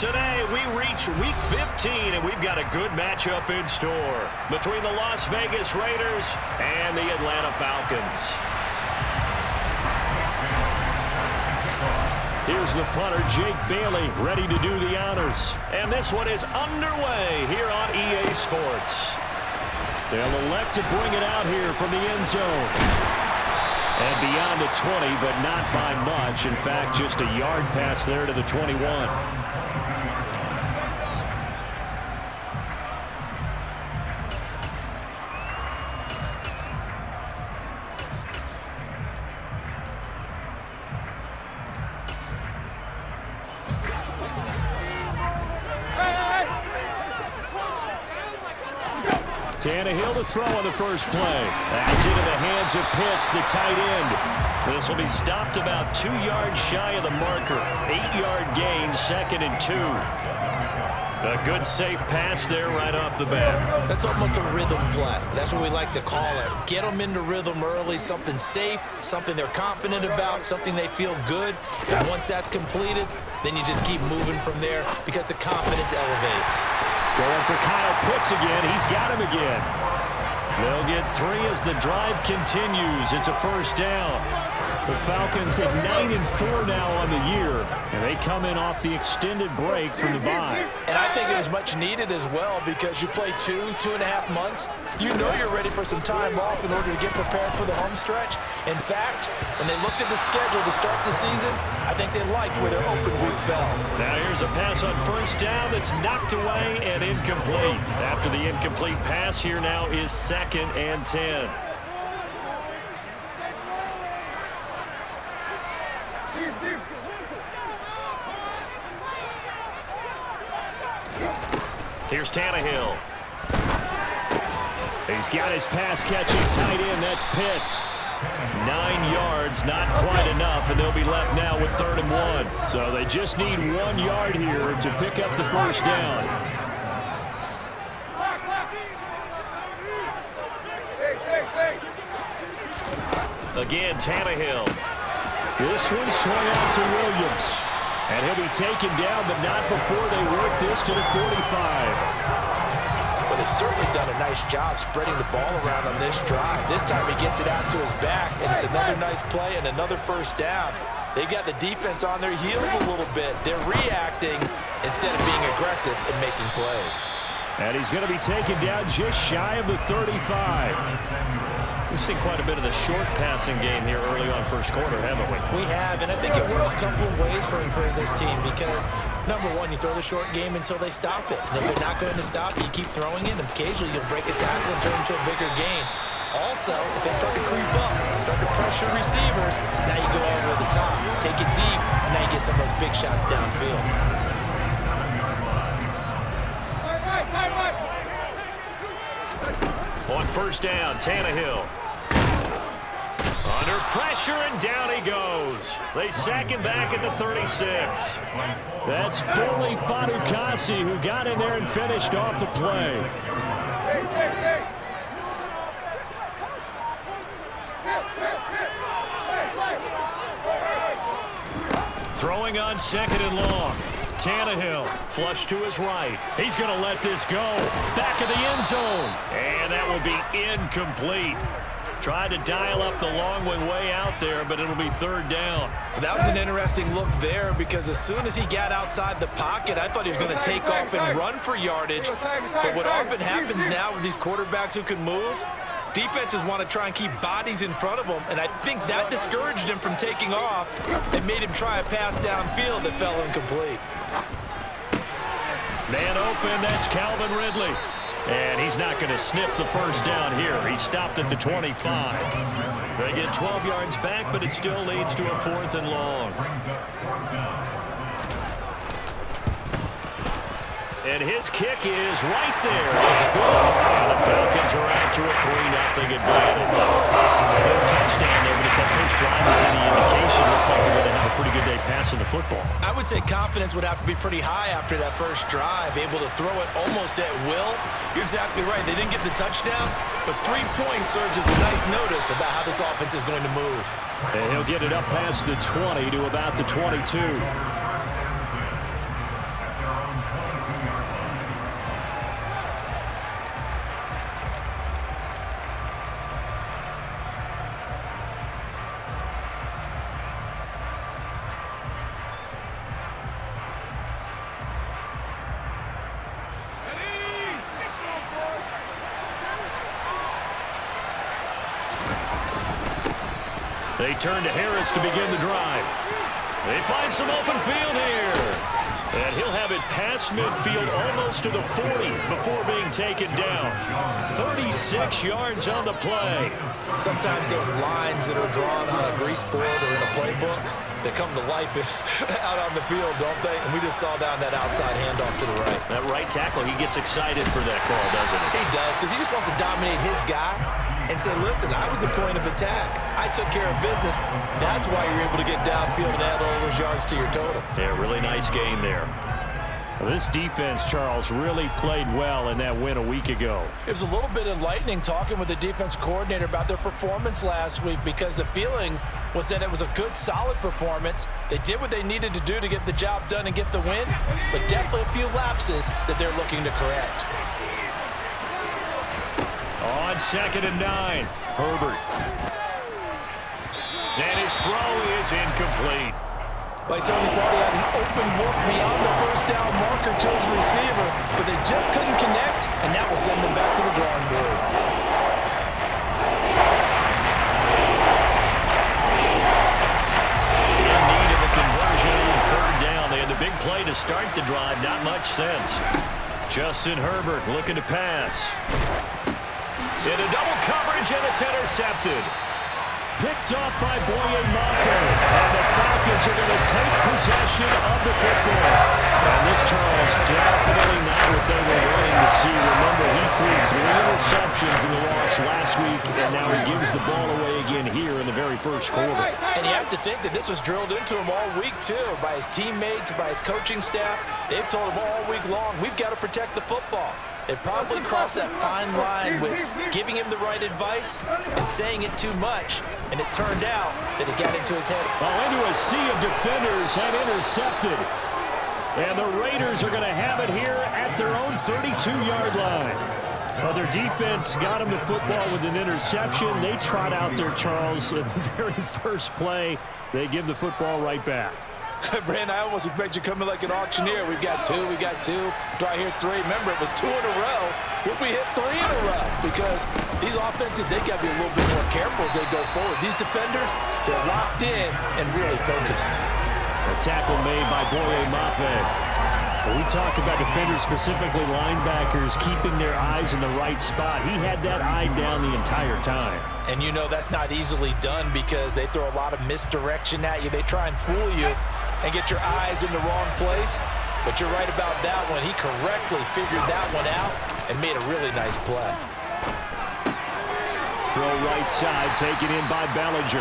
Today, we reach Week 15, and we've got a good matchup in store between the Las Vegas Raiders and the Atlanta Falcons. Here's the punter, Jake Bailey, ready to do the honors. And this one is underway here on EA Sports. They'll elect to bring it out here from the end zone. And beyond the 20, but not by much. In fact, just a yard pass there to the 21. Tannehill to throw on the first play. That's into the hands of Pitts, the tight end. This will be stopped about 2 yards shy of the marker. 8-yard gain, 2nd and 2. A good safe pass there right off the bat. That's almost a rhythm play. That's what we like to call it. Get them into rhythm early, something safe, something they're confident about, something they feel good. And once that's completed, then you just keep moving from there because the confidence elevates. Going for Kyle Pitts again. He's got him again. They'll get 3 as the drive continues. It's a first down. The Falcons at 9-4 now on the year, and they come in off the extended break from the bye. And I think it was much needed as well because you play 2.5 months. You know you're ready for some time off in order to get prepared for the home stretch. In fact, when they looked at the schedule to start the season, I think they liked where their open week fell. Now here's a pass on first down that's knocked away and incomplete. After the incomplete pass, here now is 2nd and 10. Here's Tannehill. He's got his pass-catching tight end. That's Pitts. 9 yards, not quite enough, and they'll be left now with 3rd and 1. So they just need 1 yard here to pick up the first down. Again, Tannehill. This one swung out to Williams. And he'll be taken down, but not before they work this to the 45. Well, they've certainly done a nice job spreading the ball around on this drive. This time he gets it out to his back, and it's another nice play and another first down. They've got the defense on their heels a little bit. They're reacting instead of being aggressive and making plays. And he's going to be taken down just shy of the 35. We've seen quite a bit of the short passing game here early on first quarter, haven't we? We have, and I think it works a couple of ways for this team because, number one, you throw the short game until they stop it. And if they're not going to stop, you keep throwing it, and occasionally you'll break a tackle and turn into a bigger gain. Also, if they start to creep up, start to pressure receivers, now you go over the top, take it deep, and now you get some of those big shots downfield. On first down, Tannehill. Under pressure, and down he goes. They sack him back at the 36. That's Foley Fatukasi who got in there and finished off the play. Throwing on 2nd and long. Tannehill, flush to his right. He's going to let this go. Back of the end zone. And that will be incomplete. Tried to dial up the long way out there, but it'll be 3rd down. That was an interesting look there because as soon as he got outside the pocket, I thought he was going to take off and run for yardage. But what often happens now with these quarterbacks who can move, defenses want to try and keep bodies in front of them, and I think that discouraged him from taking off and made him try a pass downfield that fell incomplete. Man open, that's Calvin Ridley. And he's not going to sniff the first down here. He stopped at the 25. They get 12 yards back, but it still leads to a 4th and long. And his kick is right there. It's good. And the Falcons are out to a 3-0 advantage. No touchdown there, but if that first drive is any indication, looks like they're going to have a pretty good day passing the football. I would say confidence would have to be pretty high after that first drive, able to throw it almost at will. You're exactly right. They didn't get the touchdown, but 3 points serves as a nice notice about how this offense is going to move. And he'll get it up past the 20 to about the 22. They turn to Harris to begin the drive. They find some open field here. And he'll have it past midfield almost to the 40 before being taken down. 36 yards on the play. Sometimes those lines that are drawn on a grease board or in a playbook, they come to life out on the field, don't they? And we just saw down that outside handoff to the right. That right tackle, he gets excited for that call, doesn't he? He does, because he just wants to dominate his guy and say, listen, I was the point of attack. I took care of business. That's why you're able to get downfield and add all those yards to your total. Yeah, really nice game there. Well, this defense, Charles, really played well in that win a week ago. It was a little bit enlightening talking with the defense coordinator about their performance last week, because the feeling was that it was a good, solid performance. They did what they needed to do to get the job done and get the win, but definitely a few lapses that they're looking to correct. On 2nd and 9, Herbert. And his throw is incomplete. They certainly thought he had an open look beyond the first down marker to his receiver, but they just couldn't connect, and that will send them back to the drawing board. In need of a conversion on 3rd down. They had the big play to start the drive. Not much sense. Justin Herbert looking to pass. In a double coverage, and it's intercepted. Picked off by Boye Mafe. And the Falcons are going to take possession of the football. And this, Charles, definitely not what they were wanting to see. Remember, he threw 3 interceptions in the loss last week, and now he gives the ball away again here in the very first quarter. And you have to think that this was drilled into him all week, too, by his teammates, by his coaching staff. They've told him all week long, we've got to protect the football. They probably crossed that fine line with giving him the right advice and saying it too much, and it turned out that it got into his head. Well, into a sea of defenders and intercepted. And the Raiders are going to have it here at their own 32-yard line. Well, their defense got them the football with an interception. They trot out there, Charles, in the very first play. They give the football right back. Brandon, I almost expect you coming like an auctioneer. We've got 2, we got 2. Do I hear 3? Remember, it was 2 in a row. Will we hit 3 in a row? Because these offenses, they got to be a little bit more careful as they go forward. These defenders, they're locked in and really focused. A tackle made by Boye Mafe. When we talk about defenders, specifically linebackers, keeping their eyes in the right spot, he had that eye down the entire time. And you know that's not easily done because they throw a lot of misdirection at you. They try and fool you and get your eyes in the wrong place. But you're right about that one. He correctly figured that one out and made a really nice play. Throw right side, taken in by Bellinger.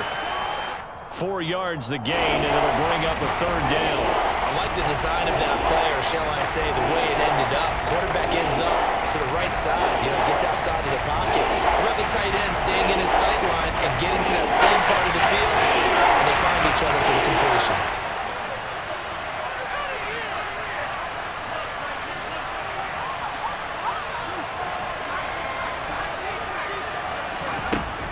4 yards the gain, and it'll bring up a 3rd down. I like the design of that play, or shall I say the way it ended up. Quarterback ends up to the right side, gets outside of the pocket. How about the tight end staying in his sight line and getting to that same part of the field, and they find each other for the completion.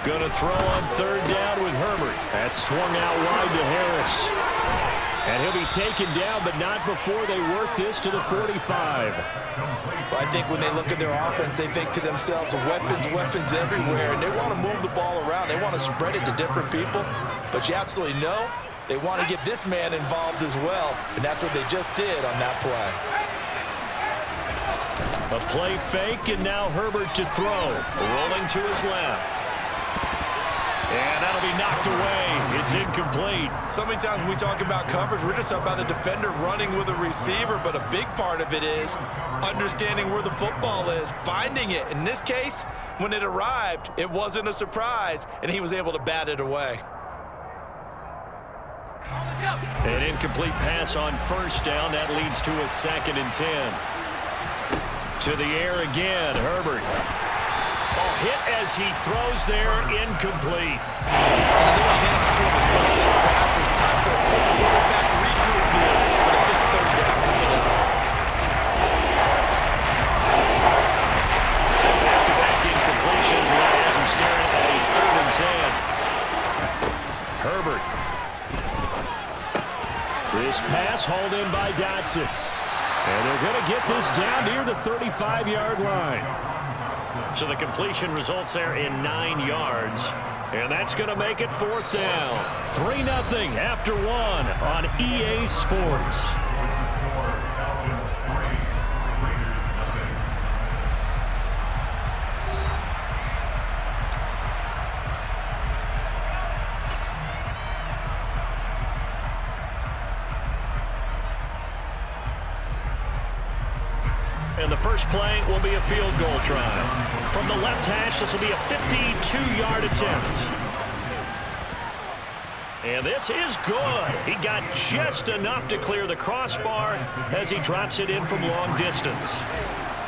Going to throw on 3rd down with Herbert. That's swung out wide to Harris. And he'll be taken down, but not before they work this to the 45. Well, I think when they look at their offense, they think to themselves, weapons everywhere, and they want to move the ball around. They want to spread it to different people. But you absolutely know they want to get this man involved as well, and that's what they just did on that play. A play fake, and now Herbert to throw. Rolling to his left. And that'll be knocked away. It's incomplete. So many times when we talk about coverage, we're just about a defender running with a receiver, but a big part of it is understanding where the football is, finding it. In this case, when it arrived, it wasn't a surprise, and he was able to bat it away. An incomplete pass on 1st down. That leads to a 2nd and 10. To the air again, Herbert. Ball hit as he throws there, incomplete. And he's only hit on 2 of his first 6 passes. Time for a quick quarterback regroup here with a big 3rd down coming up. So back-to-back incompletions, and that has him staring at a 3rd and 10. Herbert. This pass hauled in by Dotson. And they're going to get this down near the 35-yard line. So the completion results there in 9 yards. And that's going to make it 4th down. 3-0 after 1 on EA Sports. And the first play will be a field goal try. From the left hash, this will be a 52-yard attempt. And this is good. He got just enough to clear the crossbar as he drops it in from long distance.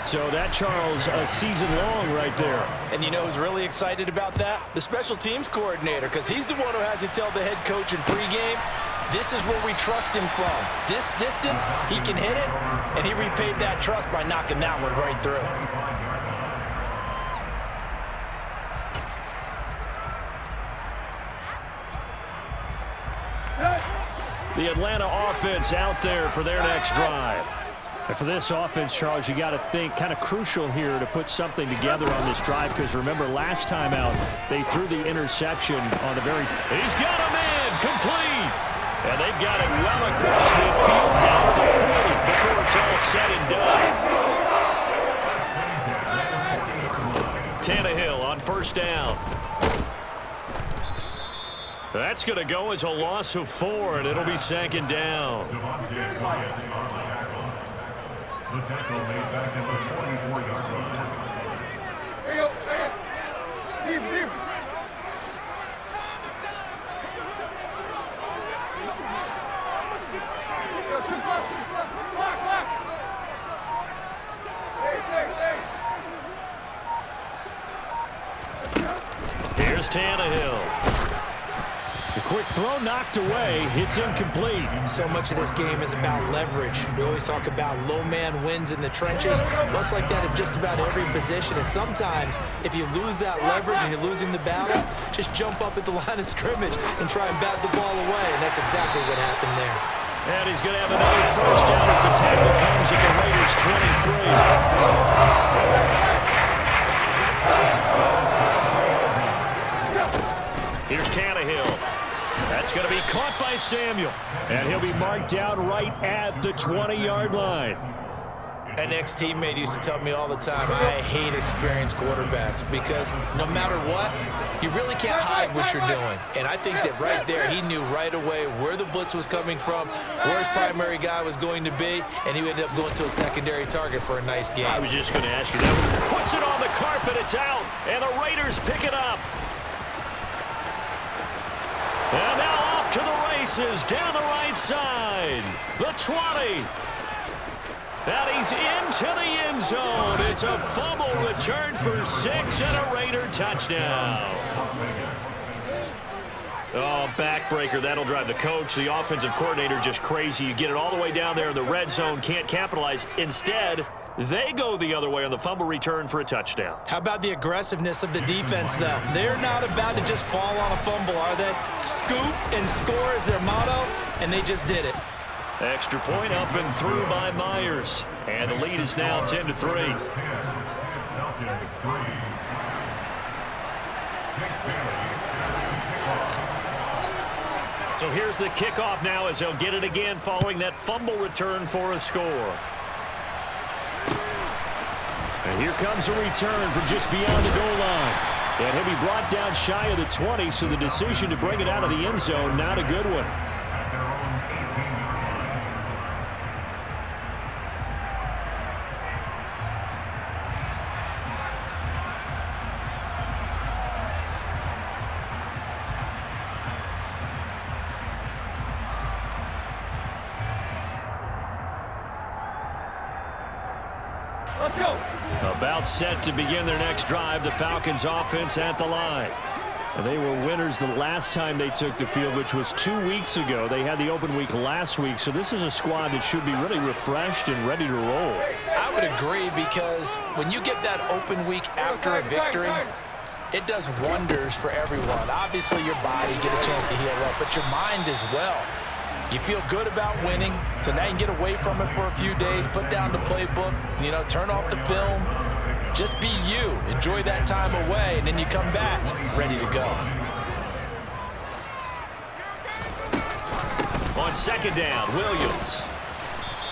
So that, Charles, a season long right there. And you know who's really excited about that? The special teams coordinator, because he's the one who has to tell the head coach in pregame, this is where we trust him from. This distance, he can hit it, and he repaid that trust by knocking that one right through. The Atlanta offense out there for their next drive. And for this offense, Charles, you got to think kind of crucial here to put something together on this drive, because remember last time out they threw the interception on the very. He's got a man complete, and they've got it well across midfield down to the 40 before it's all said and done. Tannehill on 1st down. That's going to go as a loss of 4, and it'll be 2nd down. The tackle made back at the 44-yard line. Here you go. Deep. Here's Tannehill. The quick throw knocked away. It's incomplete. So much of this game is about leverage. We always talk about low man wins in the trenches. Well, it's like that in just about every position. And sometimes, if you lose that leverage and you're losing the battle, just jump up at the line of scrimmage and try and bat the ball away. And that's exactly what happened there. And he's going to have another 1st down as the tackle comes at the Raiders' 23. Here's Tannehill. That's going to be caught by Samuel. And he'll be marked down right at the 20-yard line. An ex-teammate used to tell me all the time, I hate experienced quarterbacks because no matter what, you really can't hide what you're doing. And I think that right there, he knew right away where the blitz was coming from, where his primary guy was going to be, and he ended up going to a secondary target for a nice game. I was just going to ask you that. Puts it on the carpet, it's out, and the Raiders pick it up. And now off to the races, down the right side. The 20. And he's into the end zone. It's a fumble return for 6 and a Raider touchdown. Oh, backbreaker. That'll drive the coach, the offensive coordinator, just crazy. You get it all the way down there in the red zone, can't capitalize. Instead, they go the other way on the fumble return for a touchdown. How about the aggressiveness of the defense, though? They're not about to just fall on a fumble, are they? Scoop and score is their motto, and they just did it. Extra point up and through by Myers. And the lead is now 10-3. So here's the kickoff now as they'll get it again following that fumble return for a score. And here comes a return from just beyond the goal line. And he'll be brought down shy of the 20, so the decision to bring it out of the end zone, not a good one. Let's go. About set to begin their next drive, the Falcons offense at the line. And they were winners the last time they took the field, which was 2 weeks ago. They had the open week last week, so this is a squad that should be really refreshed and ready to roll. I would agree, because when you get that open week after a victory, it does wonders for everyone. Obviously, your body get a chance to heal up, but your mind as well. You feel good about winning, so now you can get away from it for a few days, put down the playbook, turn off the film. Just be you. Enjoy that time away, and then you come back ready to go. On second down, Williams.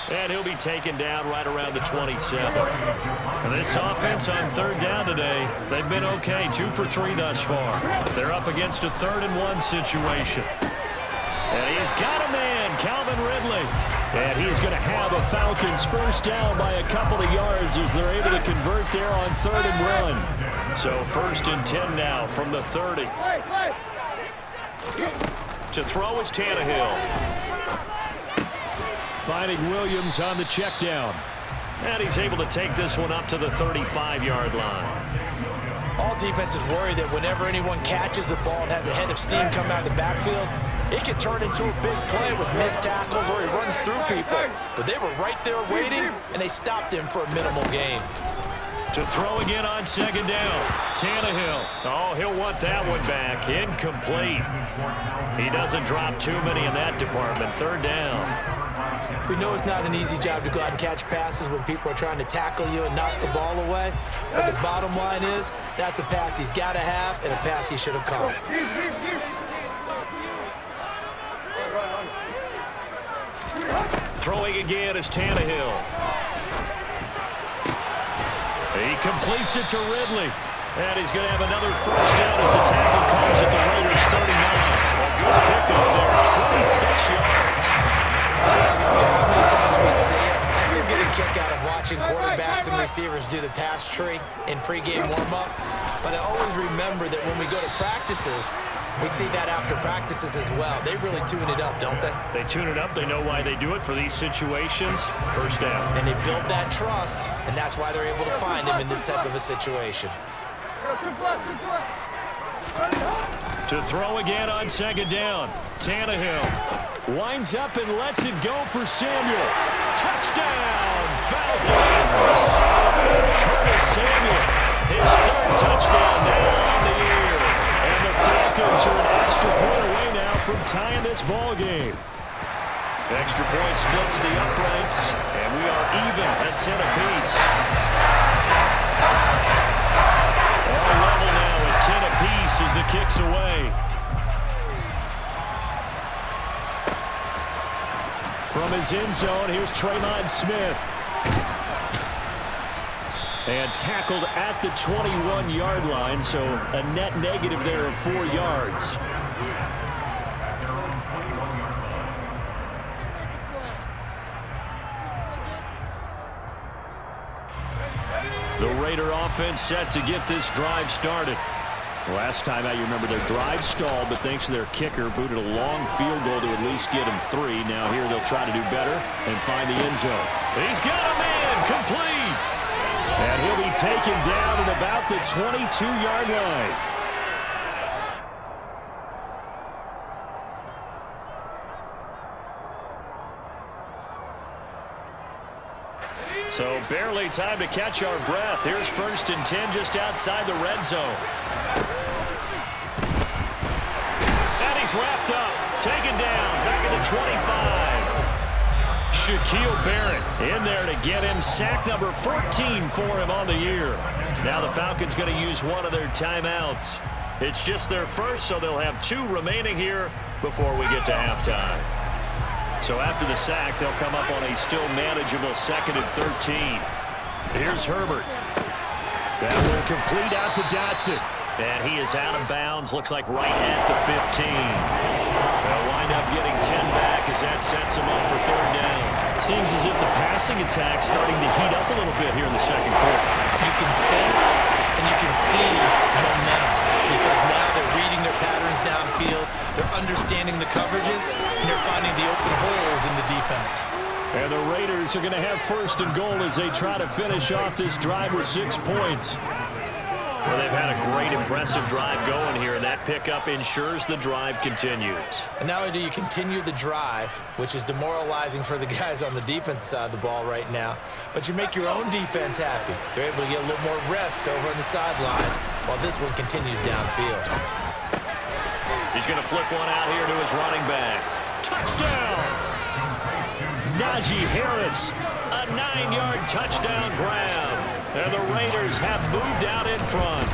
And he'll be taken down right around the 27. And this offense on third down today, they've been okay, 2 for 3 thus far. They're up against a 3rd-and-1 situation. And he's got a man, Calvin Ridley. And he's going to have a Falcons first down by a couple of yards as they're able to convert there on 3rd and run. So 1st and 10 now from the 30. To throw is Tannehill. Finding Williams on the check down. And he's able to take this one up to the 35-yard line. All defenses worry that whenever anyone catches the ball and has a head of steam come out of the backfield, it can turn into a big play with missed tackles or he runs through people. But they were right there waiting, and they stopped him for a minimal gain. To throw again on second down. Tannehill. Oh, he'll want that one back. Incomplete. He doesn't drop too many in that department. 3rd down. We know it's not an easy job to go out and catch passes when people are trying to tackle you and knock the ball away. But the bottom line is, that's a pass he's got to have and a pass he should have caught. Throwing again is Tannehill. He completes it to Ridley. And he's going to have another first down as the tackle comes at the Raiders' 39. A good pickup there, 26 yards. How many times we see it? I still get a kick out of watching quarterbacks and receivers do the pass tree in pregame warm-up. But I always remember that when we go to practices, we see that after practices as well. They really tune it up, don't they? They tune it up. They know why they do it for these situations. First down. And they build that trust, and that's why they're able to find him in this type of a situation. To throw again on second down. Tannehill winds up and lets it go for Samuel. Touchdown, Falcons! Curtis Samuel, his 3rd touchdown now on the year. And the Falcons are an extra point away now from tying this ball game. Extra point splits the uprights, and we are even at 10 apiece. All level now at 10 apiece as the kick's away. From his end zone, here's Tremon Smith. And tackled at the 21-yard line, so a net negative there of 4 yards. The Raider offense set to get this drive started. Last time out, you remember their drive stalled, but thanks to their kicker, booted a long field goal to at least get them 3. Now here they'll try to do better and find the end zone. He's got a man, complete. And he'll be taken down at about the 22-yard line. So barely time to catch our breath. Here's 1st and 10 just outside the red zone. And he's wrapped up, taken down, back at the 25. Shaquille Barrett in there to get him sack number 14 for him on the year. Now the Falcons going to use one of their timeouts. It's just their first, so they'll have 2 remaining here before we get to halftime. So after the sack, they'll come up on a still manageable 2nd and 13. Here's Herbert. That will complete out to Dotson. And he is out of bounds, looks like right at the 15. They'll wind up getting 10 back as that sets them up for 3rd down. Seems as if the passing attack's starting to heat up a little bit here in the 2nd quarter. You can sense and you can see momentum because now they're reading their patterns downfield, they're understanding the coverages, and they're finding the open holes in the defense. And the Raiders are going to have 1st and goal as they try to finish off this drive with 6 points. Well, they've had a great, impressive drive going here, and that pickup ensures the drive continues. And not only do you continue the drive, which is demoralizing for the guys on the defensive side of the ball right now, but you make your own defense happy. They're able to get a little more rest over on the sidelines while this one continues downfield. He's going to flip one out here to his running back. Touchdown! Najee Harris, a 9-yard touchdown grab. And the Raiders have moved out in front.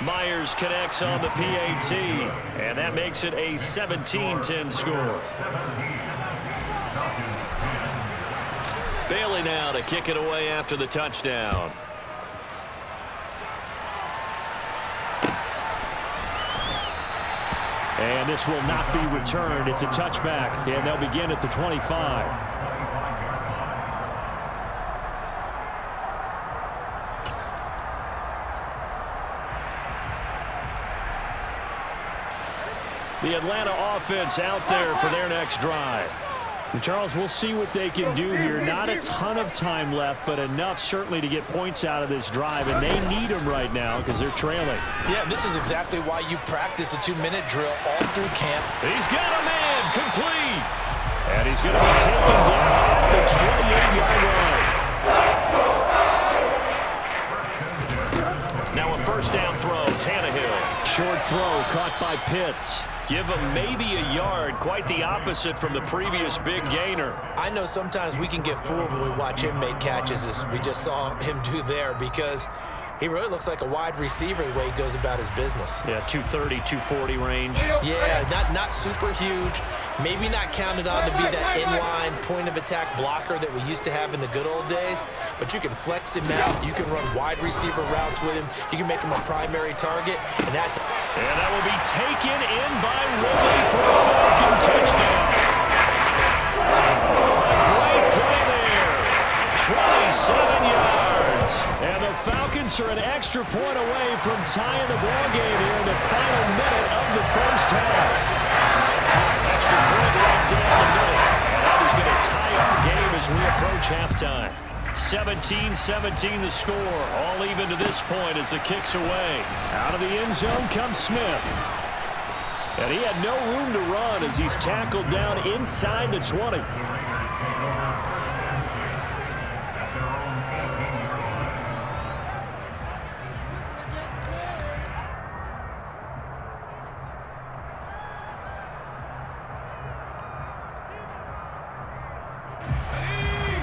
Myers connects on the PAT, and that makes it a 17-10 score. Bailey now to kick it away after the touchdown. And this will not be returned. It's a touchback, and they'll begin at the 25. The Atlanta offense out there for their next drive. And Charles, we'll see what they can do here. Not a ton of time left, but enough certainly to get points out of this drive, and they need them right now because they're trailing. Yeah, this is exactly why you practice a 2-minute drill all through camp. He's got a man complete. And he's going to be taken down at the 28-yard line. Now a first down throw, Tannehill. Short throw caught by Pitts. Give him maybe a yard, quite the opposite from the previous big gainer. I know sometimes we can get fooled when we watch him make catches, as we just saw him do there, because he really looks like a wide receiver the way he goes about his business. Yeah, 230, 240 range. Yeah, not super huge. Maybe not counted on to be that inline point-of-attack blocker that we used to have in the good old days, but you can flex him out. You can run wide receiver routes with him. You can make him a primary target, and that's... And that will be taken in by Ridley for a Falcon touchdown. A great play there. 27 yards. And the Falcons are an extra point away from tying the ball game here in the final minute of the first half. Extra point right down the middle. And that is going to tie up the game as we approach halftime. 17-17 the score. All even to this point as the kick's away. Out of the end zone comes Smith. And he had no room to run as he's tackled down inside the 20.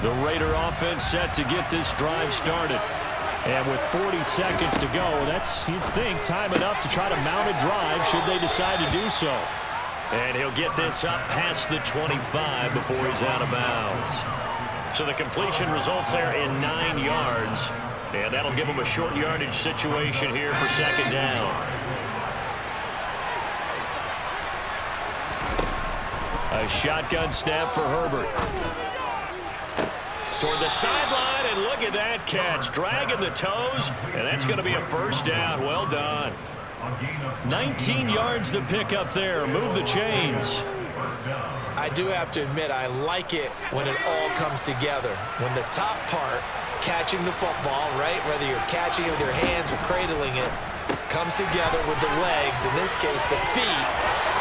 The Raider offense set to get this drive started. And with 40 seconds to go, that's, you'd think, time enough to try to mount a drive should they decide to do so. And he'll get this up past the 25 before he's out of bounds. So the completion results there in 9 yards. And that'll give him a short yardage situation here for second down. A shotgun snap for Herbert. Toward the sideline, and look at that catch. Dragging the toes, and that's going to be a first down. Well done. 19 yards to pick up there. Move the chains. I do have to admit, I like it when it all comes together. When the top part, catching the football, right, whether you're catching it with your hands or cradling it, comes together with the legs, in this case the feet,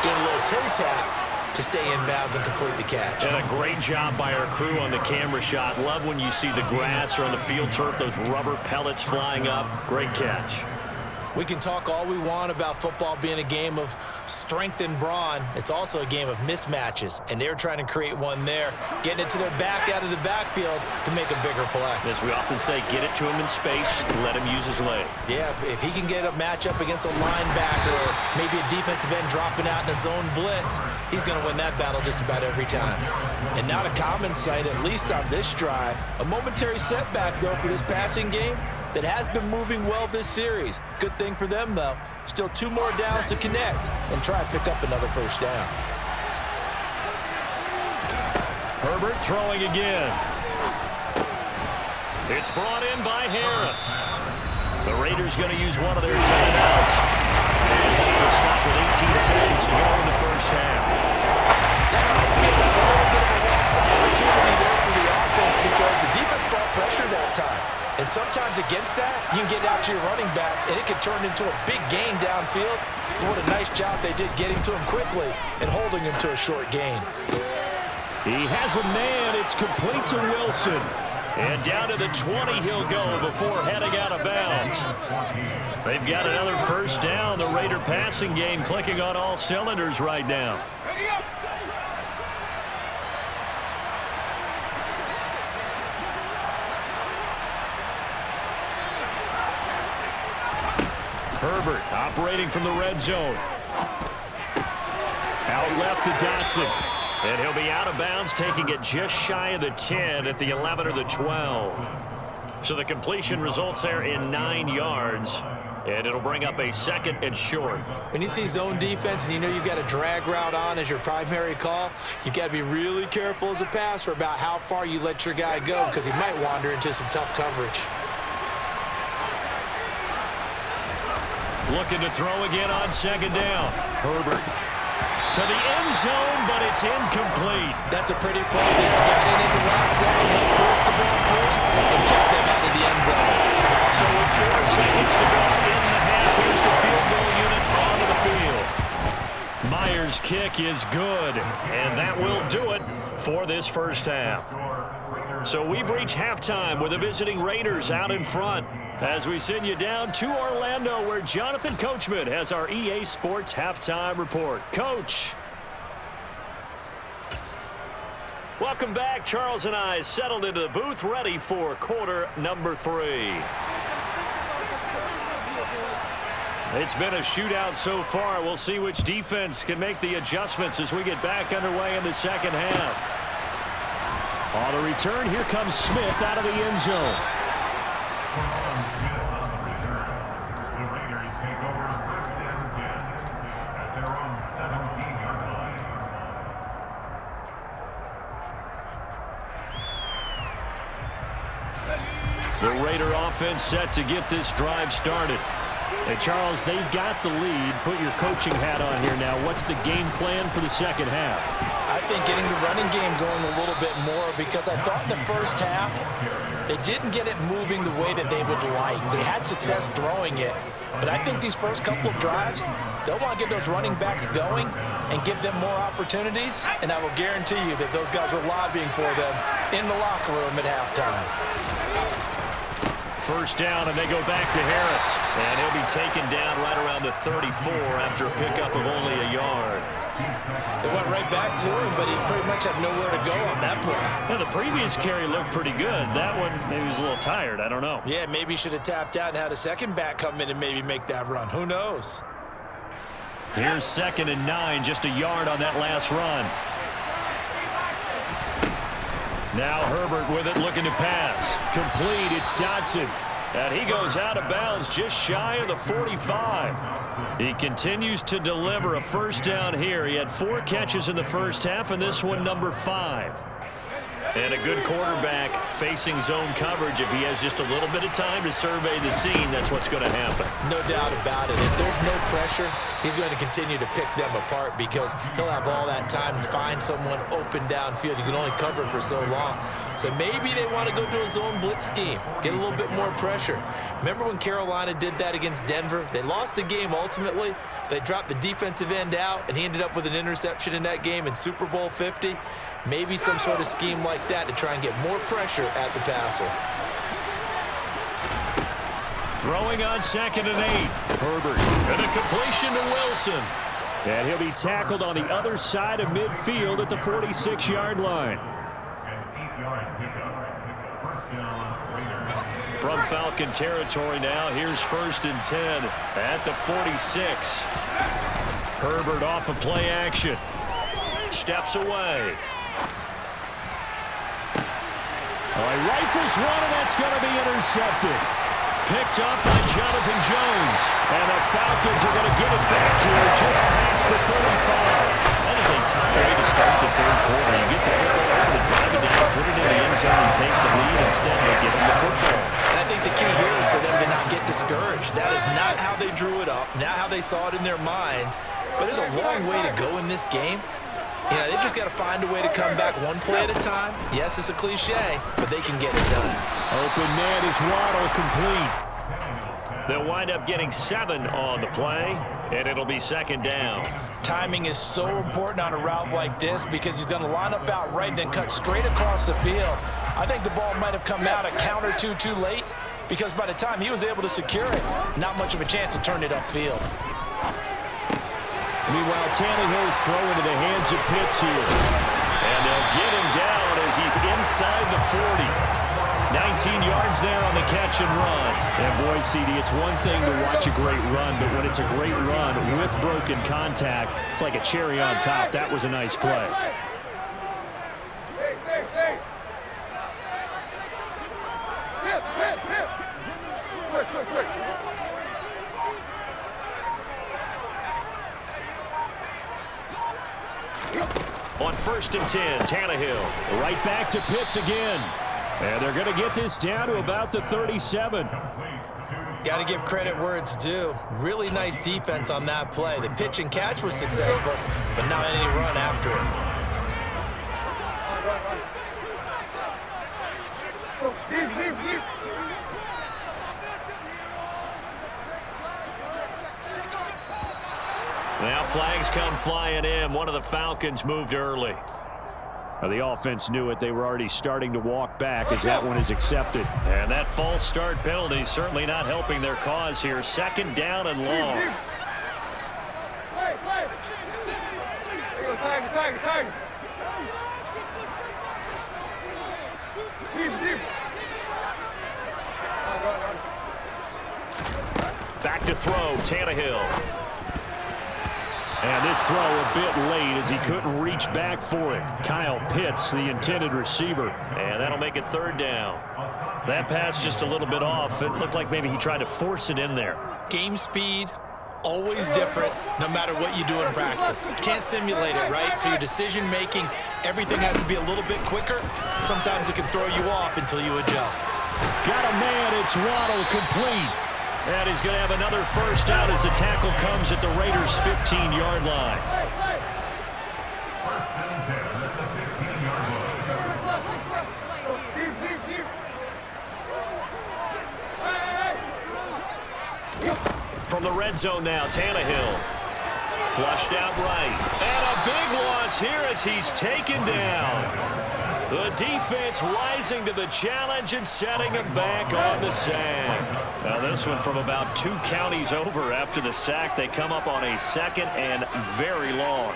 doing a little toe tap to stay in bounds and complete the catch. And a great job by our crew on the camera shot. Love when you see the grass or on the field turf, those rubber pellets flying up. Great catch. We can talk all we want about football being a game of strength and brawn. It's also a game of mismatches, and they're trying to create one there, getting it to their back out of the backfield to make a bigger play. As we often say, get it to him in space, let him use his leg. Yeah, if he can get a matchup against a linebacker or maybe a defensive end dropping out in a zone blitz, he's going to win that battle just about every time. And not a common sight, at least on this drive. A momentary setback, though, for this passing game that has been moving well this series. Good thing for them, though. Still 2 more downs to connect and try to pick up another first down. Herbert throwing again. It's brought in by Harris. The Raiders going to use one of their timeouts. This clock will stop with 18 seconds to go in the first half. That might feel like a little bit of a lost opportunity there for the offense because the defense brought pressure that time. And sometimes against that, you can get out to your running back, and it can turn into a big gain downfield. What a nice job they did getting to him quickly and holding him to a short gain. He has a man. It's complete to Wilson. And down to the 20 he'll go before heading out of bounds. They've got another first down. The Raider passing game clicking on all cylinders right now. Herbert operating from the red zone. Out left to Dotson. And he'll be out of bounds, taking it just shy of the 10 at the 11 or the 12. So the completion results there in 9 yards. And it'll bring up a 2nd and short. When you see zone defense and you know you've got a drag route on as your primary call, you've got to be really careful as a passer about how far you let your guy go because he might wander into some tough coverage. Looking to throw again on 2nd down. Herbert to the end zone, but it's incomplete. That's a pretty play there. Got it into last second, helped force the ball free, and kept them out of the end zone. So with 4 seconds to go in the half, here's the field goal unit onto the field. Myers' kick is good, and that will do it for this first half. So we've reached halftime with the visiting Raiders out in front as we send you down to Orlando where Jonathan Coachman has our EA Sports halftime report. Coach. Welcome back. Charles and I settled into the booth ready for quarter number 3. It's been a shootout so far. We'll see which defense can make the adjustments as we get back underway in the second half. On the return, here comes Smith out of the end zone. The Raiders take over 1st and 10 at their own 17-yard line. The Raider offense set to get this drive started. Hey, Charles, they've got the lead. Put your coaching hat on here now. What's the game plan for the second half? I think getting the running game going a little bit more because I thought in the first half they didn't get it moving the way that they would like. They had success throwing it, but I think these first couple of drives, they'll want to get those running backs going and give them more opportunities, and I will guarantee you that those guys were lobbying for them in the locker room at halftime. First down, and they go back to Harris. And he'll be taken down right around the 34 after a pickup of only a yard. They went right back to him, but he pretty much had nowhere to go on that play. Now, the previous carry looked pretty good. That one, maybe he was a little tired. I don't know. Yeah, maybe he should have tapped out and had a second back come in and maybe make that run. Who knows? Here's 2nd and 9, just a yard on that last run. Now Herbert with it, looking to pass. Complete, it's Dotson. And he goes out of bounds just shy of the 45. He continues to deliver a first down here. He had 4 catches in the first half, and this one number 5. And a good quarterback facing zone coverage. If he has just a little bit of time to survey the scene, that's what's going to happen. No doubt about it. If there's no pressure, he's going to continue to pick them apart because he'll have all that time to find someone open downfield. You can only cover for so long. So maybe they want to go to a zone blitz scheme, get a little bit more pressure. Remember when Carolina did that against Denver? They lost the game ultimately. They dropped the defensive end out, and he ended up with an interception in that game in Super Bowl 50. Maybe some sort of scheme like that to try and get more pressure at the passer. Throwing on 2nd and 8. Herbert. And a completion to Wilson. And he'll be tackled on the other side of midfield at the 46-yard line. An 8-yard pickup. First down, Raiders. From Falcon territory now, here's 1st and 10 at the 46. Herbert off of play action. Steps away. Rifles one, and that's going to be intercepted. Picked up by Jonathan Jones. And the Falcons are going to get it back here just past the 35. That is a tough way to start the third quarter. You get the football over to drive it down, put it in the end zone, and take the lead. Instead, they give them the football. And I think the key here is for them to not get discouraged. That is not how they drew it up, not how they saw it in their minds. But there's a long way to go in this game. You know, they've just got to find a way to come back one play at a time. Yes, it's a cliche, but they can get it done. Open man is Waddle, complete. They'll wind up getting 7 on the play, and it'll be 2nd down. Timing is so important on a route like this because he's going to line up out right, then cut straight across the field. I think the ball might have come out a count or two too late because by the time he was able to secure it, not much of a chance to turn it upfield. Meanwhile, Tannehill's throw into the hands of Pitts here. And they'll get him down as he's inside the 40. 19 yards there on the catch and run. And boy, CD, it's one thing to watch a great run, but when it's a great run with broken contact, it's like a cherry on top. That was a nice play. On 1st and 10, Tannehill. Right back to Pitts again. And they're going to get this down to about the 37. Got to give credit where it's due. Really nice defense on that play. The pitch and catch was successful, but not any run after it. Now flags come flying in. One of the Falcons moved early. Now the offense knew it. They were already starting to walk back as that one is accepted. And that false start penalty certainly not helping their cause here. 2nd down and long. Back to throw, Tannehill. And this throw a bit late as he couldn't reach back for it. Kyle Pitts, the intended receiver. And that'll make it 3rd down. That pass just a little bit off. It looked like maybe he tried to force it in there. Game speed, always different, no matter what you do in practice. You can't simulate it, right? So your decision-making, everything has to be a little bit quicker. Sometimes it can throw you off until you adjust. Got a man, it's Waddle, complete. And he's going to have another 1st down as the tackle comes at the Raiders' 15-yard line. 1st and 10 at the 15-yard line. From the red zone now, Tannehill. Flushed out right. And a big loss here as he's taken down. The defense rising to the challenge and setting him back on the sack. Now this one from about 2 counties over after the sack. They come up on a 2nd and very long.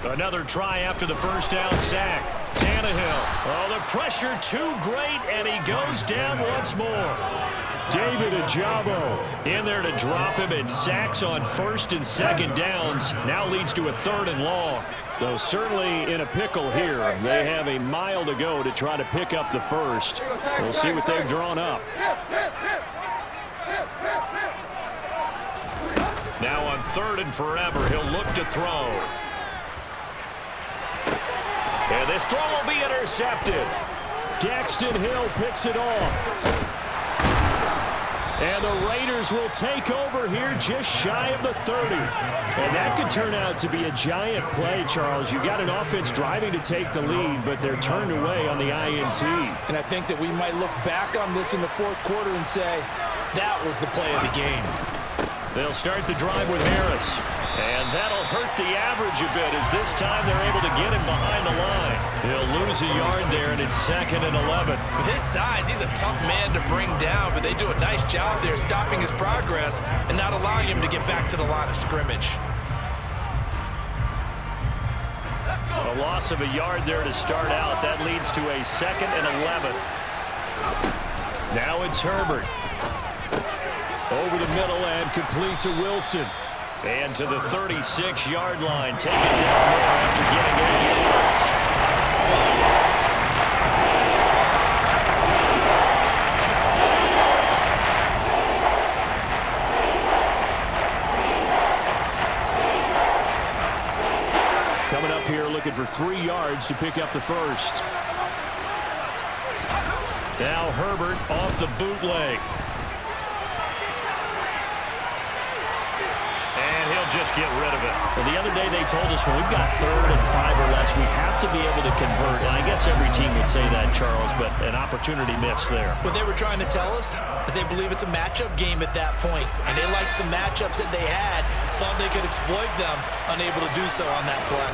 Another try after the 1st down sack. Tannehill. Oh, the pressure too great, and he goes down once more. David Ojabo in there to drop him. It sacks on 1st and 2nd downs. Now leads to a 3rd and long. Though certainly in a pickle here. They have a mile to go to try to pick up the 1st. We'll see what they've drawn up. Now on 3rd and forever, he'll look to throw. And this throw will be intercepted. Daxton Hill picks it off. And the Raiders will take over here just shy of the 30. And that could turn out to be a giant play, Charles. You got an offense driving to take the lead, but they're turned away on the INT. And I think that we might look back on this in the 4th quarter and say, that was the play of the game. They'll start the drive with Harris. And that'll hurt the average a bit as this time they're able to get him behind the line. He'll lose a yard there, and it's 2nd and 11. With his size, he's a tough man to bring down, but they do a nice job there stopping his progress and not allowing him to get back to the line of scrimmage. A loss of a yard there to start out. That leads to a 2nd and 11. Now it's Herbert. Over the middle and complete to Wilson. And to the 36-yard line, taken down there after getting 8 yards. Coming up here looking for 3 yards to pick up the 1st. Now Herbert off the bootleg. Just get rid of it. Well, the other day they told us when we've got 3rd and 5 or less, we have to be able to convert. And I guess every team would say that, Charles, but an opportunity missed there. What they were trying to tell us is they believe it's a matchup game at that point. And they liked some matchups that they had, thought they could exploit them, unable to do so on that play.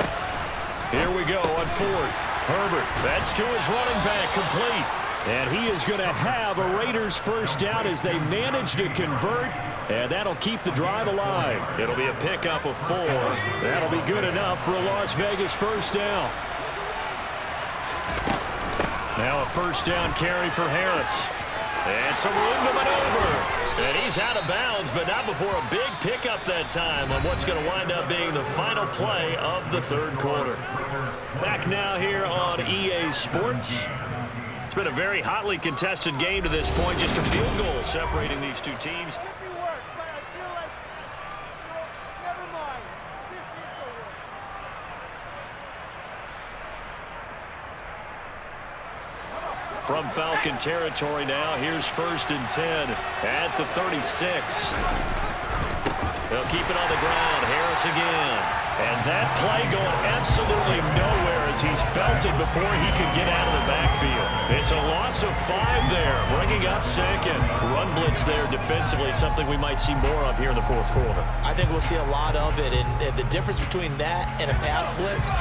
Here we go on 4th. Herbert, that's to his running back, complete. And he is going to have a Raiders 1st down as they manage to convert. And that'll keep the drive alive. It'll be a pickup of 4. That'll be good enough for a Las Vegas first down. Now a first down carry for Harris. And some room to maneuver. And he's out of bounds, but not before a big pickup that time on what's going to wind up being the final play of the third quarter. Back now here on EA Sports. It's been a very hotly contested game to this point. Just a field goal separating these two teams. From Falcon territory now, here's 1st and 10 at the 36. They'll keep it on the ground. Harris again. And that play going absolutely nowhere as he's belted before he could get out of the backfield. It's a loss of 5 there, bringing up 2nd. Run blitz there defensively, something we might see more of here in the fourth quarter. I think we'll see a lot of it, and the difference between that and a pass blitz,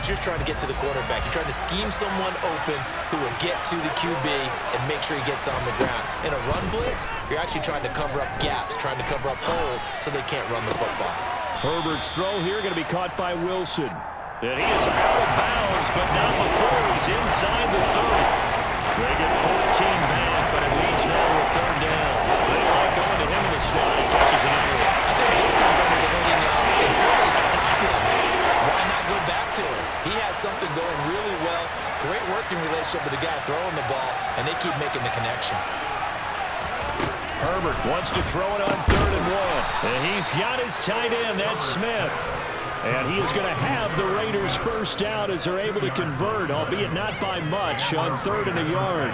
you're trying to get to the quarterback. You're trying to scheme someone open who will get to the QB and make sure he gets on the ground. In a run blitz, you're actually trying to cover up gaps, trying to cover up holes so they can't run the football. Herbert's throw here going to be caught by Wilson. And he is out of bounds, but not before he's inside the 30. They get 14 back, but it leads now to a 3rd down. They like going to him in the slot. He catches another one. I think this comes under the heading of, until they stop him, why not go back to him? He has something going really well. Great working relationship with the guy throwing the ball, and they keep making the connection. Herbert wants to throw it on 3rd and 1. And he's got his tight end, that's Smith. And he is going to have the Raiders first down as they're able to convert, albeit not by much, on 3rd and a yard.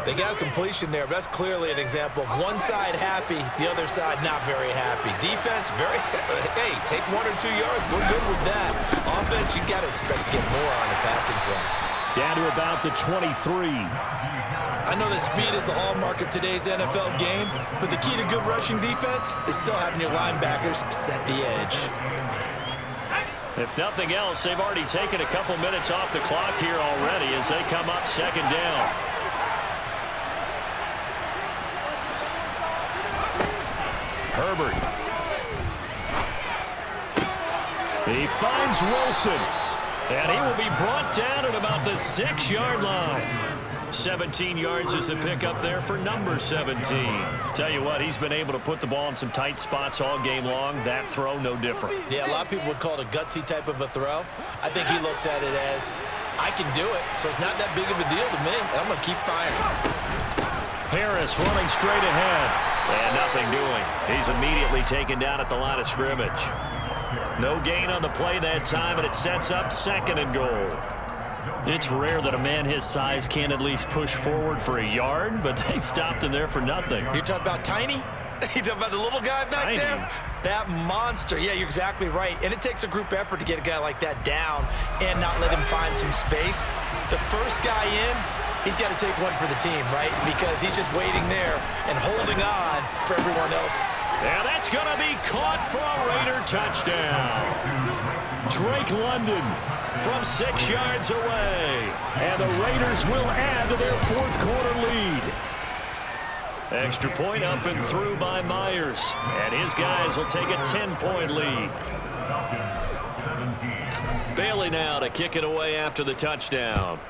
They got a completion there. That's clearly an example of one side happy, the other side not very happy. Defense, hey, take 1 or 2 yards. We're good with that. Offense, you got to expect to get more on the passing play. Down to about the 23. I know that speed is the hallmark of today's NFL game, but the key to good rushing defense is still having your linebackers set the edge. If nothing else, they've already taken a couple minutes off the clock here already as they come up 2nd down. Herbert. He finds Wilson. And he will be brought down at about the 6-yard line. 17 yards is the pickup there for number 17. Tell you what, he's been able to put the ball in some tight spots all game long. That throw, no different. Yeah, a lot of people would call it a gutsy type of a throw. I think he looks at it as, I can do it, so it's not that big of a deal to me, and I'm going to keep firing. Harris running straight ahead. And nothing doing. He's immediately taken down at the line of scrimmage. No gain on the play that time, and it sets up 2nd and goal. It's rare that a man his size can't at least push forward for a yard, but they stopped him there for nothing. You're talking about Tiny? You're talking about the little guy back there? That monster. Yeah, you're exactly right. And it takes a group effort to get a guy like that down and not let him find some space. The first guy in, he's got to take one for the team, right? Because he's just waiting there and holding on for everyone else. Yeah, that's going to be caught for a Raider touchdown. Drake London from 6 yards away. And the Raiders will add to their 4th quarter lead. Extra point up and through by Myers. And his guys will take a 10-point lead. Bailey now to kick it away after the touchdown.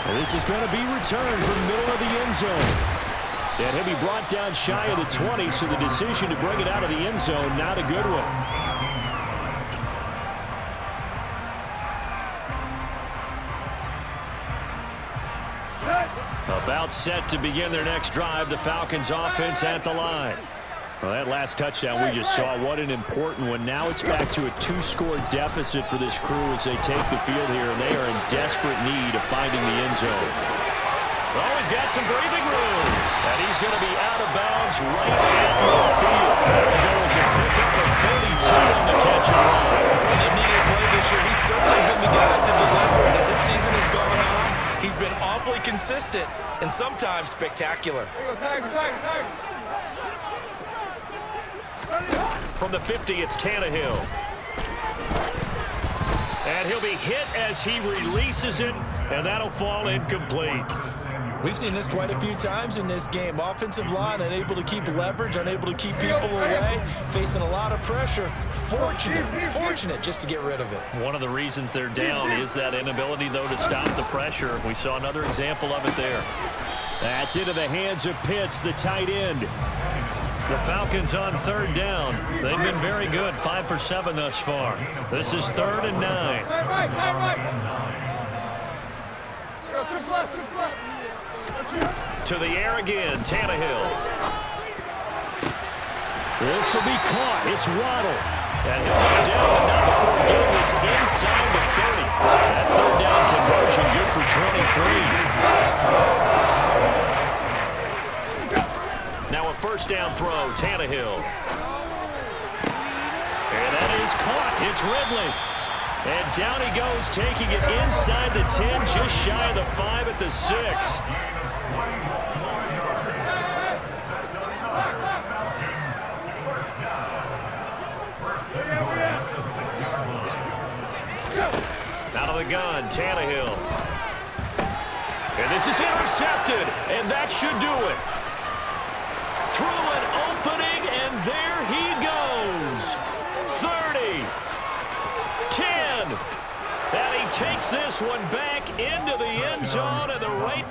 And this is going to be returned from middle of the end zone. And he'll be brought down shy of the 20, so the decision to bring it out of the end zone, not a good one. About set to begin their next drive, the Falcons offense at the line. Well, that last touchdown we just saw, what an important one. Now it's back to a 2-score deficit for this crew as they take the field here, and they are in desperate need of finding the end zone. Oh, he's got some breathing room, and he's going to be out of bounds right at midfield. There goes a pickup of 32 on the catch and run. When they needed a play this year, he's certainly been the guy to deliver. And as the season has gone on, he's been awfully consistent and sometimes spectacular. From the 50, it's Tannehill. And he'll be hit as he releases it, and that'll fall incomplete. We've seen this quite a few times in this game. Offensive line unable to keep leverage, unable to keep people away, facing a lot of pressure. Fortunate just to get rid of it. One of the reasons they're down is that inability, though, to stop the pressure. We saw another example of it there. That's into the hands of Pitts, the tight end. The Falcons on third down. They've been very good, 5 for 7 thus far. This is 3rd and 9. To the air again, Tannehill. This will be caught. It's Waddle. And he'll go down, but not before getting this inside the 30. That third down conversion good for 23. Now a first down throw, Tannehill. And that is caught. It's Ridley. And down he goes, taking it inside the 10, just shy of the 5 at the 6. Out of the gun, Tannehill. And this is intercepted, and that should do it. Through an opening, and there he goes. 30, 10, and he takes this one back into the end zone, and the right